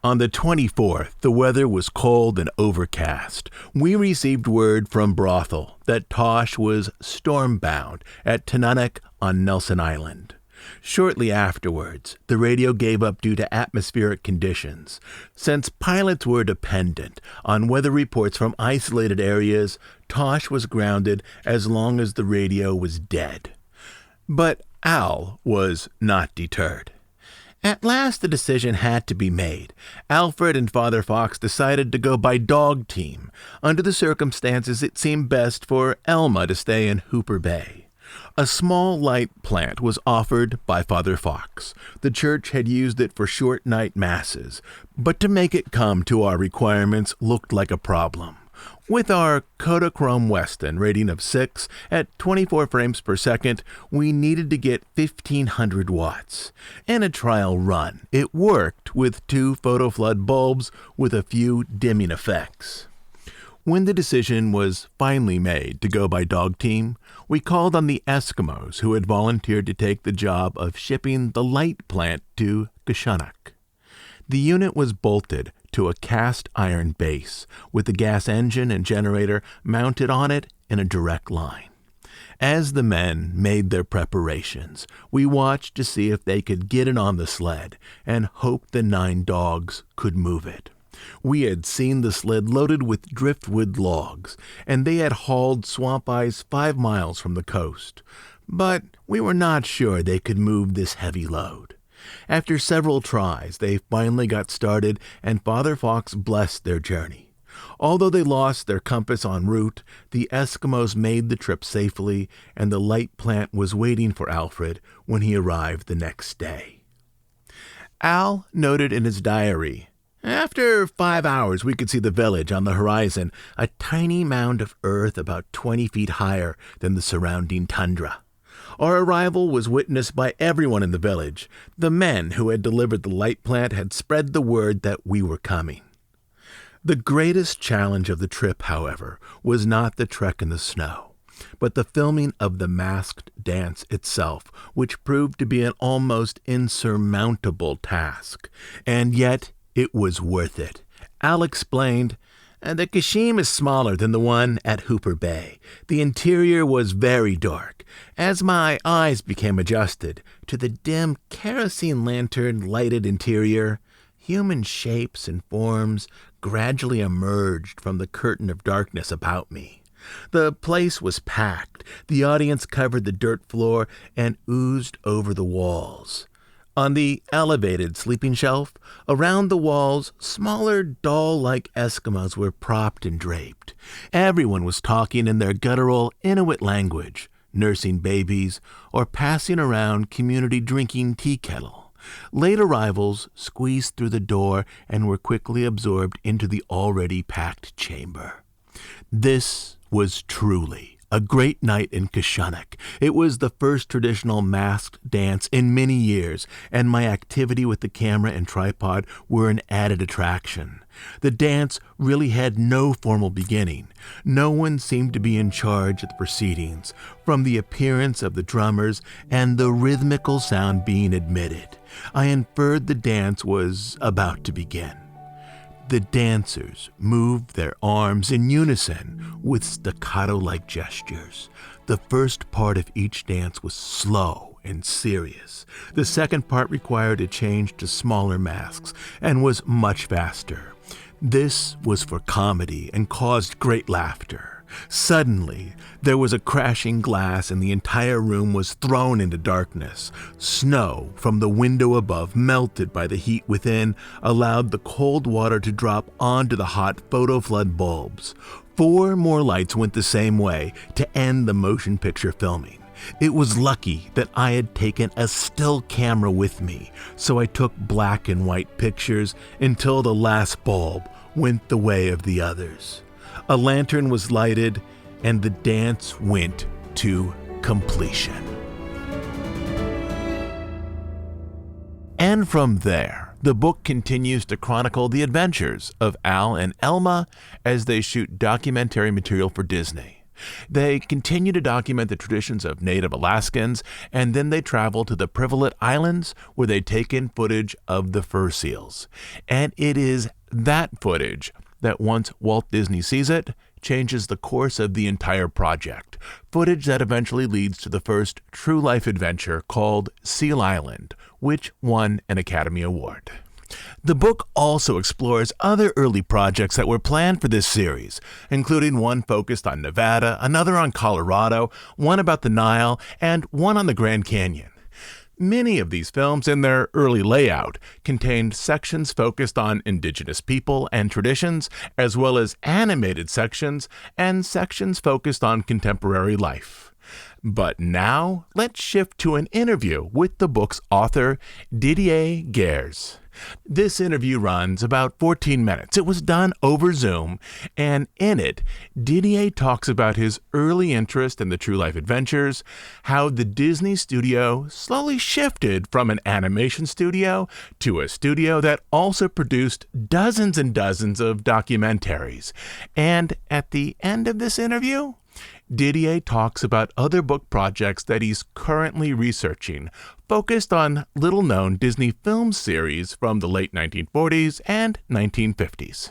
On the 24th, the weather was cold and overcast. We received word from Brothel that Tosh was stormbound at Tanana on Nelson Island. Shortly afterwards, the radio gave up due to atmospheric conditions. Since pilots were dependent on weather reports from isolated areas, Tosh was grounded as long as the radio was dead. But Al was not deterred. At last the decision had to be made. Alfred and Father Fox decided to go by dog team. Under the circumstances, it seemed best for Elma to stay in Hooper Bay. A small light plant was offered by Father Fox. The church had used it for short night masses, but to make it come to our requirements looked like a problem. With our Kodachrome Weston rating of 6 at 24 frames per second, we needed to get 1,500 watts. In a trial run, it worked with 2 photoflood bulbs with a few dimming effects. When the decision was finally made to go by dog team, we called on the Eskimos who had volunteered to take the job of shipping the light plant to Kashanak. The unit was bolted to a cast iron base with the gas engine and generator mounted on it in a direct line. As the men made their preparations, we watched to see if they could get it on the sled and hoped the 9 dogs could move it. We had seen the sled loaded with driftwood logs, and they had hauled swamp ice 5 miles from the coast. But we were not sure they could move this heavy load. After several tries, they finally got started, and Father Fox blessed their journey. Although they lost their compass en route, the Eskimos made the trip safely, and the light plant was waiting for Alfred when he arrived the next day. Al noted in his diary, "After 5 hours, we could see the village on the horizon, a tiny mound of earth about 20 feet higher than the surrounding tundra. Our arrival was witnessed by everyone in the village. The men who had delivered the light plant had spread the word that we were coming." The greatest challenge of the trip, however, was not the trek in the snow, but the filming of the masked dance itself, which proved to be an almost insurmountable task. And yet, it was worth it. Al explained, "The Kashim is smaller than the one at Hooper Bay. The interior was very dark. As my eyes became adjusted to the dim kerosene lantern-lighted interior, human shapes and forms gradually emerged from the curtain of darkness about me. The place was packed. The audience covered the dirt floor and oozed over the walls. On the elevated sleeping shelf, around the walls, smaller doll-like Eskimos were propped and draped. Everyone was talking in their guttural Inuit language, nursing babies, or passing around community drinking tea kettle. Late arrivals squeezed through the door and were quickly absorbed into the already packed chamber. This was truly a great night in Kashanak. It was the first traditional masked dance in many years, and my activity with the camera and tripod were an added attraction. The dance really had no formal beginning. No one seemed to be in charge of the proceedings, from the appearance of the drummers and the rhythmical sound being admitted. I inferred the dance was about to begin. The dancers moved their arms in unison with staccato-like gestures. The first part of each dance was slow and serious. The second part required a change to smaller masks and was much faster. This was for comedy and caused great laughter. Suddenly, there was a crashing glass and the entire room was thrown into darkness. Snow from the window above, melted by the heat within, allowed the cold water to drop onto the hot photo flood bulbs. 4 more lights went the same way to end the motion picture filming. It was lucky that I had taken a still camera with me, so I took black and white pictures until the last bulb went the way of the others. A lantern was lighted, and the dance went to completion. And from there, the book continues to chronicle the adventures of Al and Elma as they shoot documentary material for Disney. They continue to document the traditions of Native Alaskans, and then they travel to the Privilege Islands where they take in footage of the fur seals. And it is that footage that once Walt Disney sees it, changes the course of the entire project. Footage that eventually leads to the first true life adventure called Seal Island, which won an Academy Award. The book also explores other early projects that were planned for this series, including one focused on Nevada, another on Colorado, one about the Nile, and one on the Grand Canyon. Many of these films in their early layout contained sections focused on indigenous people and traditions, as well as animated sections and sections focused on contemporary life. But now, let's shift to an interview with the book's author, Didier Ghez. This interview runs about 14 minutes. It was done over Zoom, and in it, Didier talks about his early interest in the true life adventures, how the Disney studio slowly shifted from an animation studio to a studio that also produced dozens and dozens of documentaries. And at the end of this interview, Didier talks about other book projects that he's currently researching, focused on little-known Disney film series from the late 1940s and 1950s.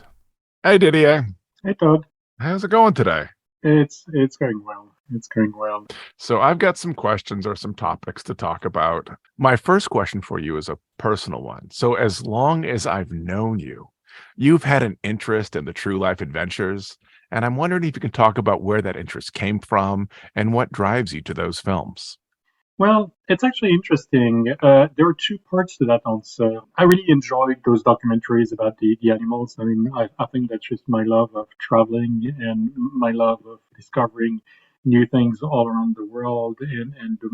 Hey, Didier. Hey, Todd. How's it going today? It's going well. It's going well. So I've got some questions or some topics to talk about. My first question for you is a personal one. So as long as I've known you, you've had an interest in the true life adventures, and I'm wondering if you can talk about where that interest came from and what drives you to those films. Well, it's actually interesting. There are 2 parts to that answer. I really enjoyed those documentaries about the animals. I mean, I think that's just my love of traveling and my love of discovering new things all around the world. And the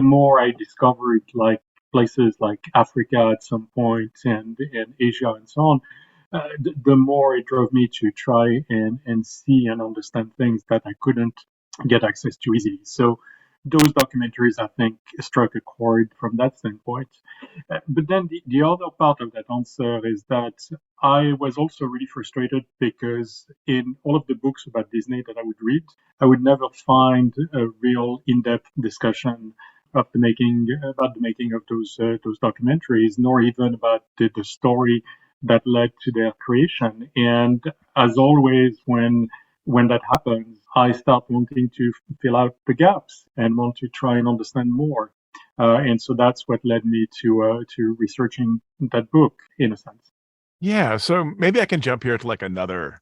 more I discovered, like places like Africa at some point and Asia and so on, the more it drove me to try and see and understand things that I couldn't get access to easily. So those documentaries, I think, struck a chord from that standpoint. But then the other part of that answer is that I was also really frustrated because in all of the books about Disney that I would read, I would never find a real in-depth discussion of about the making of those documentaries, nor even about the story that led to their creation. And as always, when that happens, I start wanting to fill out the gaps and want to try and understand more. And so that's what led me to researching that book, in a sense. Yeah, so maybe I can jump here to like another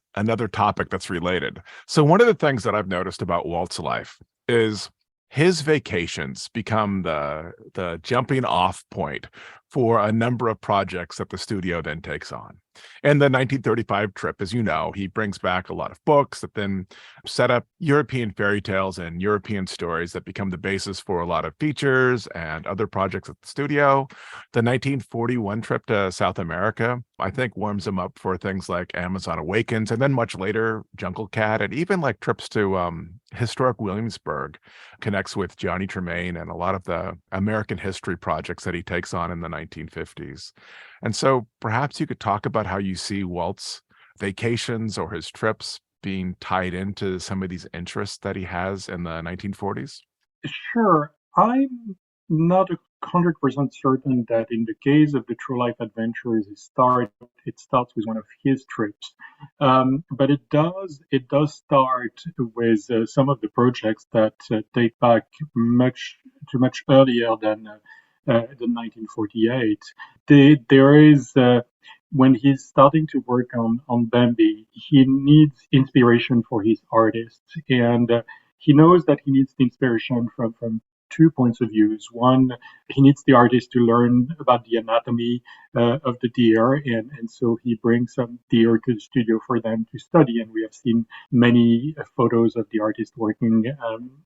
topic that's related. So one of the things that I've noticed about Walt's life is his vacations become the jumping off point for a number of projects that the studio then takes on. And the 1935 trip, as you know, he brings back a lot of books that then set up European fairy tales and European stories that become the basis for a lot of features and other projects at the studio. The 1941 trip to South America, I think, warms him up for things like Amazon Awakens, and then much later, Jungle Cat, and even like trips to historic Williamsburg connects with Johnny Tremaine and a lot of the American history projects that he takes on in the 1950s. And so perhaps you could talk about how you see Walt's vacations or his trips being tied into some of these interests that he has in the 1940s. Sure. I'm not 100% certain that in the case of the True Life Adventures, it starts with one of his trips, but it does start with some of the projects that date back much earlier than 1948. There is when he's starting to work on Bambi, he needs inspiration for his artist, and he knows that he needs the inspiration from two points of views. One, he needs the artist to learn about the anatomy of the deer, and so he brings some deer to the studio for them to study. And we have seen many photos of the artist working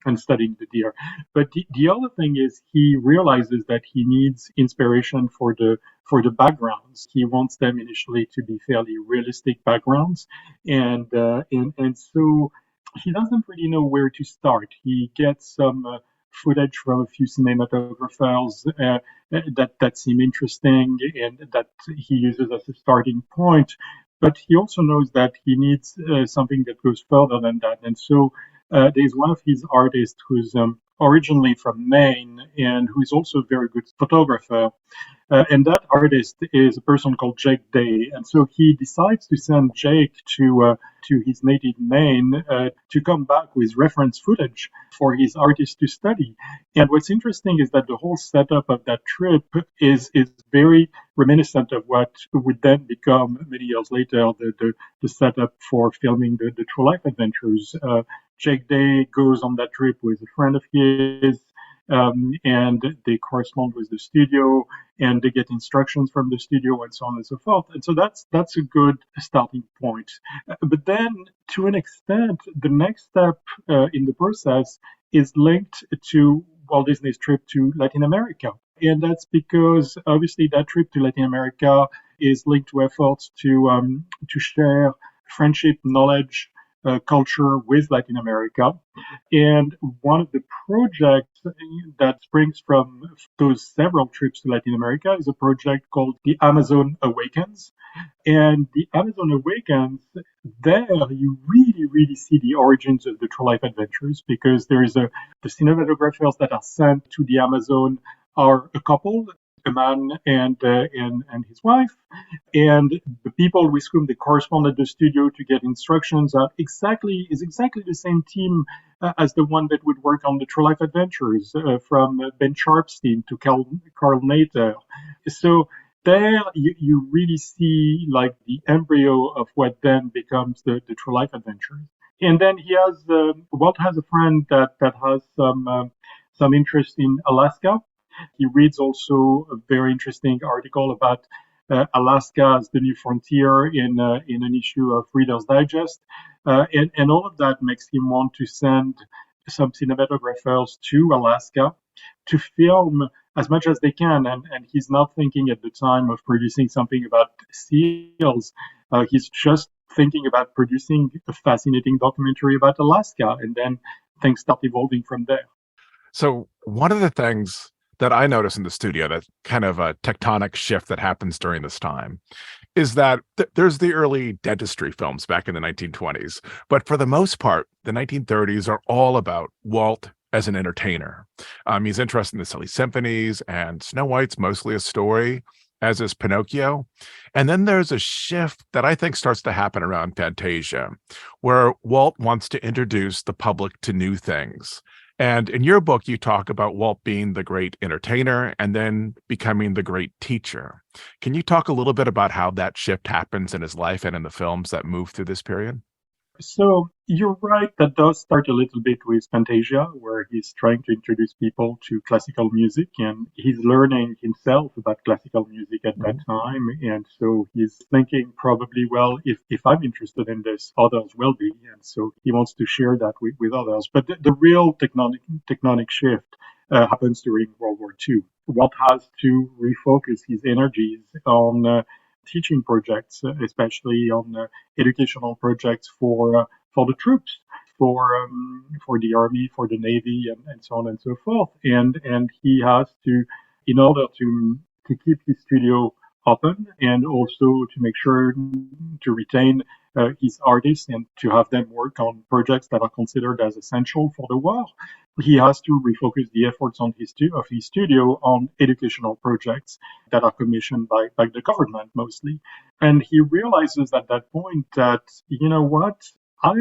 and studying the deer. But the other thing is he realizes that he needs inspiration for the backgrounds. He wants them initially to be fairly realistic backgrounds, and so he doesn't really know where to start. He gets some footage from a few cinematographers that seem interesting and that he uses as a starting point. But he also knows that he needs something that goes further than that. And so there's one of his artists who's originally from Maine and who is also a very good photographer. And that artist is a person called Jake Day. And so he decides to send Jake to his native Maine to come back with reference footage for his artist to study. And what's interesting is that the whole setup of that trip is very reminiscent of what would then become many years later the setup for filming the True Life Adventures. Jake Day goes on that trip with a friend of his, and they correspond with the studio, and they get instructions from the studio, and so on and so forth. And so that's a good starting point. But then, to an extent, the next step in the process is linked to Walt Disney's trip to Latin America. And that's because obviously that trip to Latin America is linked to efforts to share friendship, knowledge, culture with Latin America. And one of the projects that springs from those several trips to Latin America is a project called The Amazon Awakens. And The Amazon Awakens, there you really, really see the origins of the True Life Adventures because the cinematographers that are sent to the Amazon are a couple, a man and his wife, and the people with whom they correspond at the studio to get instructions is exactly the same team as the one that would work on the True Life Adventures, from Ben Sharp's team to Carl Nater. So there you really see like the embryo of what then becomes the True Life Adventures. And then Walt has a friend that has some interest in Alaska. He reads also a very interesting article about Alaska as the new frontier in an issue of Reader's Digest, and all of that makes him want to send some cinematographers to Alaska to film as much as they can. And he's not thinking at the time of producing something about seals. He's just thinking about producing a fascinating documentary about Alaska, and then things start evolving from there. So one of the things that I notice in the studio, that kind of a tectonic shift that happens during this time, is that there's the early dentistry films back in the 1920s. But for the most part, the 1930s are all about Walt as an entertainer. He's interested in the silly symphonies, and Snow White's mostly a story, as is Pinocchio. And then there's a shift that I think starts to happen around Fantasia, where Walt wants to introduce the public to new things. And in your book, you talk about Walt being the great entertainer and then becoming the great teacher. Can you talk a little bit about how that shift happens in his life and in the films that move through this period? So you're right, that does start a little bit with Fantasia, where he's trying to introduce people to classical music, and he's learning himself about classical music at that time. And so he's thinking probably, well, if I'm interested in this, others will be. And so he wants to share that with others. But the real tectonic shift happens during World War II. Walt has to refocus his energies on teaching projects, especially on educational projects for the troops, for the army, for the navy, and so on and so forth. And he has to, in order to keep his studio open and also to make sure to retain his artists and to have them work on projects that are considered as essential for the war, he has to refocus the efforts of his studio on educational projects that are commissioned by the government mostly. And he realizes at that point that, you know what, I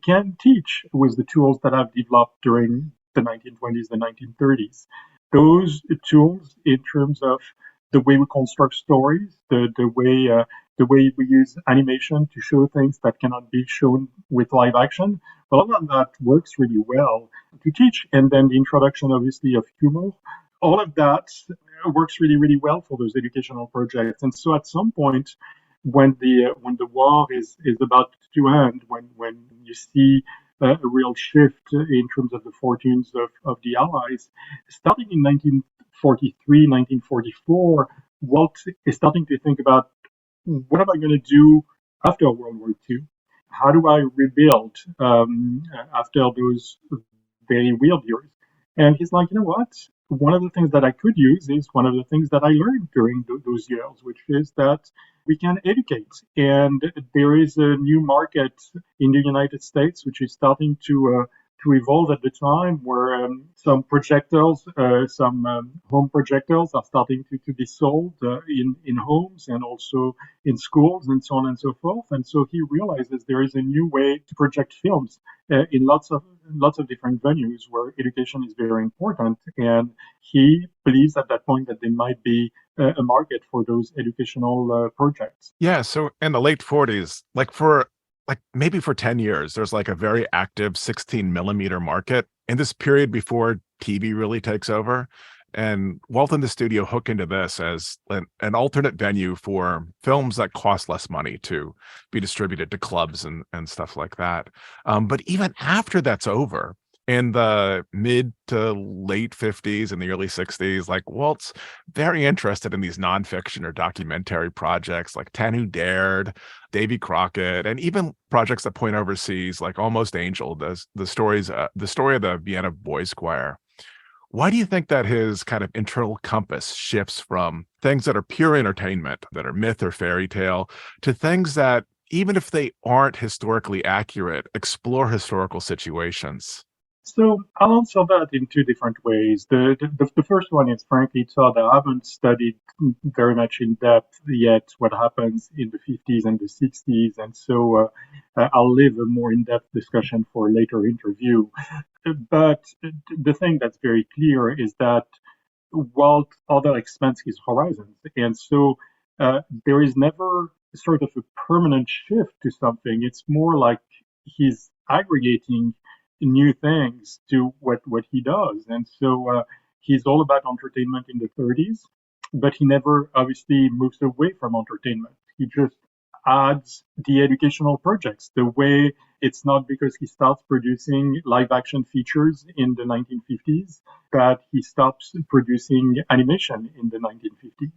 can teach with the tools that I've developed during the 1920s, the 1930s. Those tools, in terms of the way we construct stories, the way we use animation to show things that cannot be shown with live action, well, all of that works really well to teach. And then the introduction, obviously, of humor, all of that works really, really well for those educational projects. And so at some point, when the war is about to end, when you see a real shift in terms of the fortunes of the Allies, starting in 1943, 1944, Walt is starting to think about what am I going to do after World War II? How do I rebuild after those very weird years? And he's like, you know what? One of the things that I could use is one of the things that I learned during those years, which is that we can educate. And there is a new market in the United States, which is starting to evolve at the time, where some projectors, some home projectors are starting to be sold in homes and also in schools and so on and so forth. And so he realizes there is a new way to project films in lots of different venues where education is very important. And he believes at that point that there might be a market for those educational projects. Yeah, so in the late 40s, like maybe for 10 years, there's like a very active 16 millimeter market in this period before TV really takes over. And Walt and the studio hook into this as an alternate venue for films that cost less money to be distributed to clubs and stuff like that. But even after that's over, in the mid to late 50s and the early 60s, like Walt's very interested in these nonfiction or documentary projects like Ten Who Dared, Davy Crockett, and even projects that point overseas, like Almost Angel, the story of the Vienna Boys Choir. Why do you think that his kind of internal compass shifts from things that are pure entertainment, that are myth or fairy tale, to things that, even if they aren't historically accurate, explore historical situations? So I'll answer that in two different ways. The first one is, frankly, Todd, I haven't studied very much in depth yet what happens in the 50s and the 60s, and so I'll leave a more in-depth discussion for a later interview. But the thing that's very clear is that Walt other expands his horizons, and so there is never sort of a permanent shift to something. It's more like he's aggregating new things to what he does. And so he's all about entertainment in the 30s, but he never obviously moves away from entertainment. He just adds the educational projects. The way it's not because he starts producing live action features in the 1950s that he stops producing animation in the 1950s.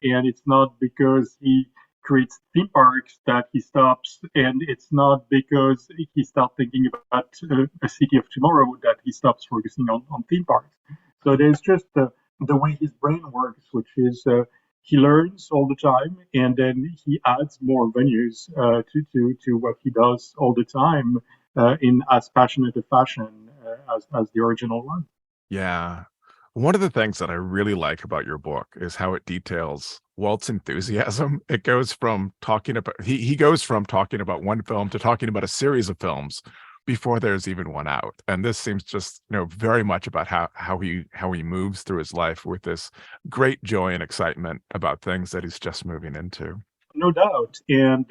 And it's not because he creates theme parks that he stops, and it's not because he starts thinking about a city of tomorrow that he stops focusing on theme parks. So there's just the way his brain works, which is he learns all the time, and then he adds more venues to what he does all the time in as passionate a fashion as the original one. Yeah. One of the things that I really like about your book is how it details Walt's enthusiasm. It goes from talking about he goes from talking about one film to talking about a series of films before there's even one out. And this seems just, very much about how he moves through his life with this great joy and excitement about things that he's just moving into. No doubt, and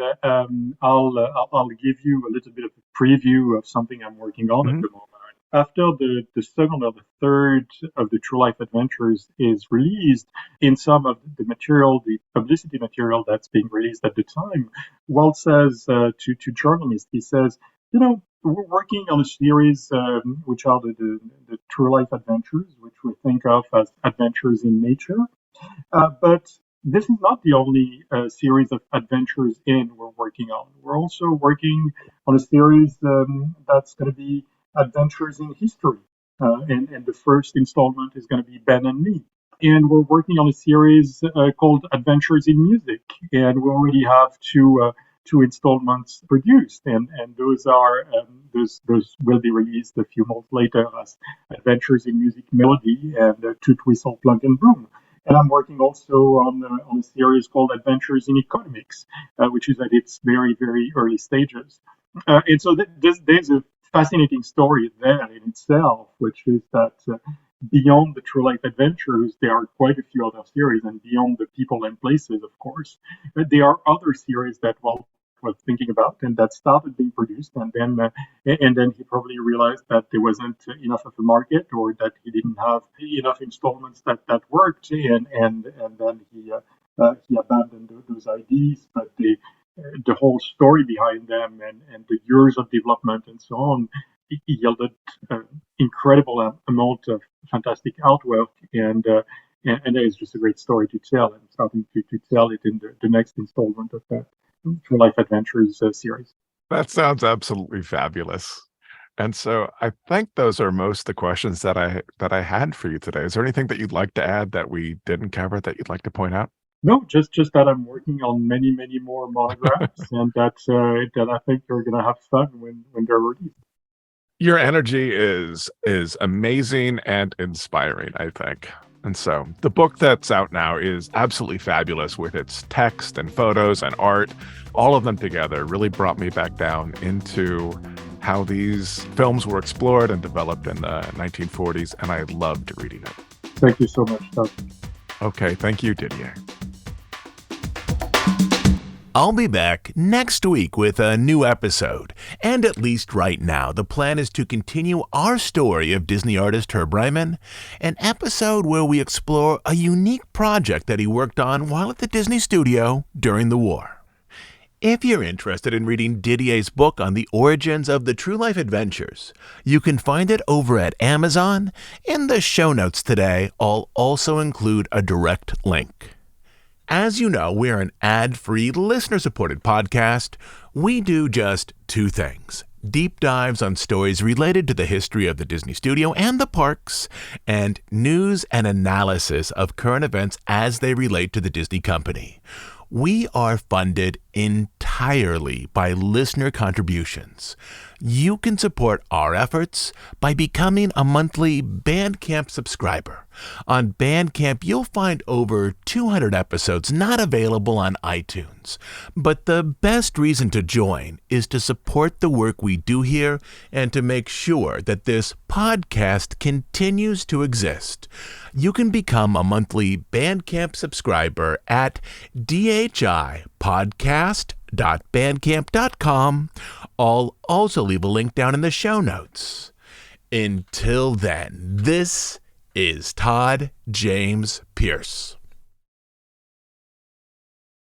I'll give you a little bit of a preview of something I'm working on at Mhm. the moment. After the second or the third of the True Life Adventures is released, in some of the material, the publicity material that's being released at the time, Walt says to journalists, he says, we're working on a series which are the True Life Adventures, which we think of as adventures in nature. But this is not the only series of adventures we're working on. We're also working on a series that's going to be adventures in history. And the first installment is going to be Ben and Me. And we're working on a series called Adventures in Music. And we already have two two installments produced, and those are those will be released a few months later as Adventures in Music Melody and Toot Whistle Plug and Boom. And I'm working also on a series called Adventures in Economics, which is at its very, very early stages. And so there's a fascinating story there in itself, which is that beyond the True Life Adventures, there are quite a few other series, and beyond the people and places, of course, there are other series that Walt was thinking about and that started being produced, and then he probably realized that there wasn't enough of a market, or that he didn't have enough installments that worked, and then he abandoned those ideas, but the whole story behind them and the years of development and so on yielded incredible amount of fantastic artwork, and there is just a great story to tell. I'm starting to tell it in the next installment of that True Life Adventures series. That sounds absolutely fabulous. And so I think those are most of the questions that I had for you today. Is there anything that you'd like to add that we didn't cover that you'd like to point out? No, just that I'm working on many, many more monographs, and that I think you're going to have fun when they're released. Your energy is amazing and inspiring, I think. And so the book that's out now is absolutely fabulous, with its text and photos and art. All of them together really brought me back down into how these films were explored and developed in the 1940s, and I loved reading it. Thank you so much, Doug. Okay, thank you, Didier. I'll be back next week with a new episode, and at least right now, the plan is to continue our story of Disney artist Herb Ryman, an episode where we explore a unique project that he worked on while at the Disney studio during the war. If you're interested in reading Didier's book on the origins of the True Life Adventures, you can find it over at Amazon. In the show notes today, I'll also include a direct link. As you know, we're an ad-free, listener-supported podcast. We do just two things: deep dives on stories related to the history of the Disney studio and the parks, and news and analysis of current events as they relate to the Disney company. We are funded entirely by listener contributions. You can support our efforts by becoming a monthly Bandcamp subscriber. On Bandcamp, you'll find over 200 episodes not available on iTunes. But the best reason to join is to support the work we do here and to make sure that this podcast continues to exist. You can become a monthly Bandcamp subscriber at dhipodcast.bandcamp.com. I'll also leave a link down in the show notes. Until then, this is Todd James Pierce.